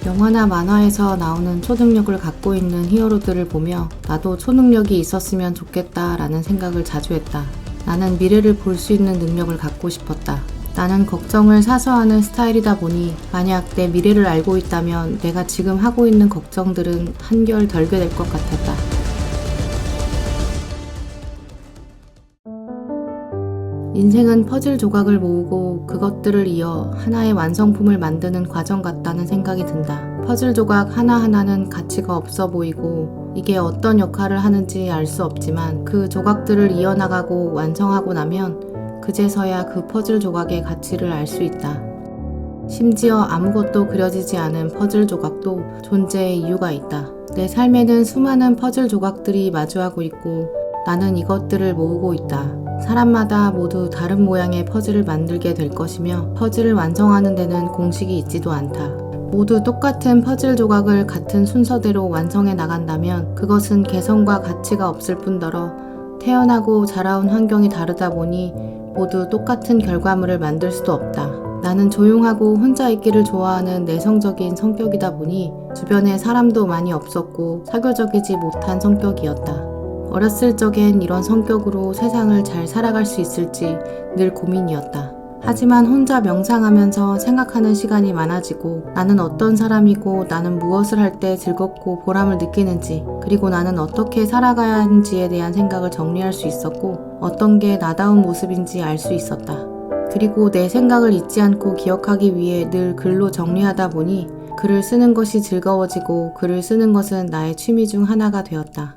영화나 만화에서 나오는 초능력을 갖고 있는 히어로들을 보며 나도 초능력이 있었으면 좋겠다 라는 생각을 자주 했다. 나는 미래를 볼 수 있는 능력을 갖고 싶었다. 나는 걱정을 사소하는 스타일이다 보니 만약 내 미래를 알고 있다면 내가 지금 하고 있는 걱정들은 한결 덜게 될 것 같았다. 인생은 퍼즐 조각을 모으고 그것들을 이어 하나의 완성품을 만드는 과정 같다는 생각이 든다. 퍼즐 조각 하나하나는 가치가 없어 보이고 이게 어떤 역할을 하는지 알 수 없지만 그 조각들을 이어나가고 완성하고 나면 그제서야 그 퍼즐 조각의 가치를 알 수 있다. 심지어 아무것도 그려지지 않은 퍼즐 조각도 존재의 이유가 있다. 내 삶에는 수많은 퍼즐 조각들이 마주하고 있고 나는 이것들을 모으고 있다. 사람마다 모두 다른 모양의 퍼즐을 만들게 될 것이며 퍼즐을 완성하는 데는 공식이 있지도 않다. 모두 똑같은 퍼즐 조각을 같은 순서대로 완성해 나간다면 그것은 개성과 가치가 없을 뿐더러 태어나고 자라온 환경이 다르다 보니 모두 똑같은 결과물을 만들 수도 없다. 나는 조용하고 혼자 있기를 좋아하는 내성적인 성격이다 보니 주변에 사람도 많이 없었고 사교적이지 못한 성격이었다. 어렸을 적엔 이런 성격으로 세상을 잘 살아갈 수 있을지 늘 고민이었다. 하지만 혼자 명상하면서 생각하는 시간이 많아지고 나는 어떤 사람이고 나는 무엇을 할 때 즐겁고 보람을 느끼는지 그리고 나는 어떻게 살아가야 하는지에 대한 생각을 정리할 수 있었고 어떤 게 나다운 모습인지 알 수 있었다. 그리고 내 생각을 잊지 않고 기억하기 위해 늘 글로 정리하다 보니 글을 쓰는 것이 즐거워지고 글을 쓰는 것은 나의 취미 중 하나가 되었다.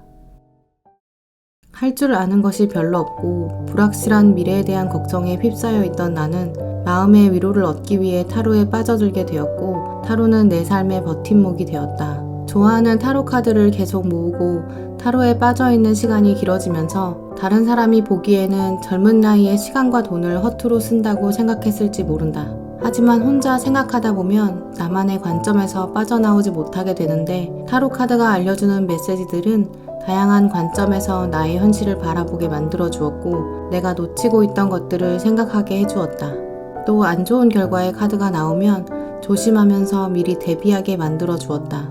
할 줄 아는 것이 별로 없고 불확실한 미래에 대한 걱정에 휩싸여 있던 나는 마음의 위로를 얻기 위해 타로에 빠져들게 되었고 타로는 내 삶의 버팀목이 되었다. 좋아하는 타로 카드를 계속 모으고 타로에 빠져있는 시간이 길어지면서 다른 사람이 보기에는 젊은 나이에 시간과 돈을 허투루 쓴다고 생각했을지 모른다. 하지만 혼자 생각하다 보면 나만의 관점에서 빠져나오지 못하게 되는데 타로 카드가 알려주는 메시지들은 다양한 관점에서 나의 현실을 바라보게 만들어 주었고 내가 놓치고 있던 것들을 생각하게 해주었다. 또 안 좋은 결과의 카드가 나오면 조심하면서 미리 대비하게 만들어 주었다.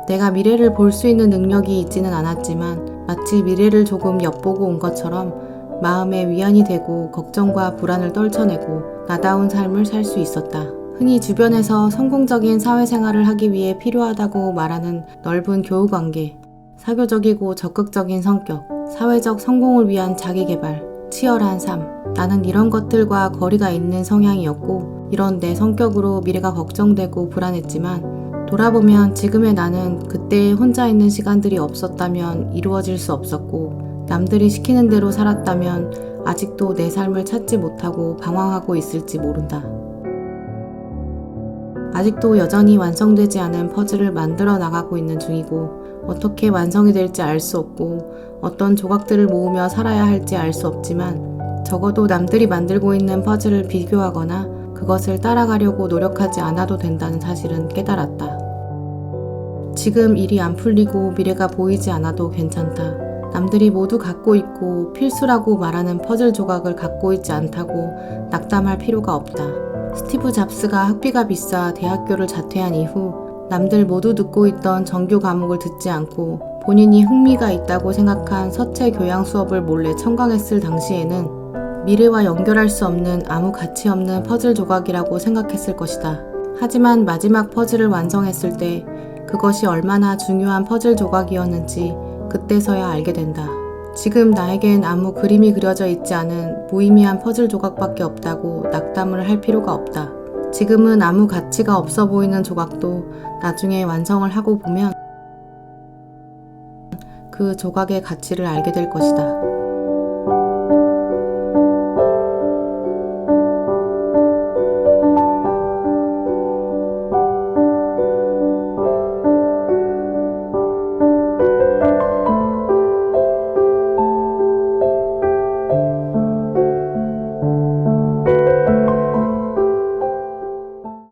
내가 미래를 볼 수 있는 능력이 있지는 않았지만 마치 미래를 조금 엿보고 온 것처럼 마음에 위안이 되고 걱정과 불안을 떨쳐내고 나다운 삶을 살 수 있었다. 흔히 주변에서 성공적인 사회생활을 하기 위해 필요하다고 말하는 넓은 교우관계, 사교적이고 적극적인 성격, 사회적 성공을 위한 자기개발, 치열한 삶. 나는 이런 것들과 거리가 있는 성향이었고 이런 내 성격으로 미래가 걱정되고 불안했지만 돌아보면 지금의 나는 그때 혼자 있는 시간들이 없었다면 이루어질 수 없었고 남들이 시키는 대로 살았다면 아직도 내 삶을 찾지 못하고 방황하고 있을지 모른다. 아직도 여전히 완성되지 않은 퍼즐을 만들어 나가고 있는 중이고 어떻게 완성이 될지 알 수 없고 어떤 조각들을 모으며 살아야 할지 알 수 없지만 적어도 남들이 만들고 있는 퍼즐을 비교하거나 그것을 따라가려고 노력하지 않아도 된다는 사실은 깨달았다. 지금 일이 안 풀리고 미래가 보이지 않아도 괜찮다. 남들이 모두 갖고 있고 필수라고 말하는 퍼즐 조각을 갖고 있지 않다고 낙담할 필요가 없다. 스티브 잡스가 학비가 비싸 대학교를 자퇴한 이후 남들 모두 듣고 있던 정규 과목을 듣지 않고 본인이 흥미가 있다고 생각한 서체 교양 수업을 몰래 청강했을 당시에는 미래와 연결할 수 없는 아무 가치 없는 퍼즐 조각이라고 생각했을 것이다. 하지만 마지막 퍼즐을 완성했을 때 그것이 얼마나 중요한 퍼즐 조각이었는지 그때서야 알게 된다. 지금 나에겐 아무 그림이 그려져 있지 않은 무의미한 퍼즐 조각밖에 없다고 낙담을 할 필요가 없다. 지금은 아무 가치가 없어 보이는 조각도 나중에 완성을 하고 보면 그 조각의 가치를 알게 될 것이다.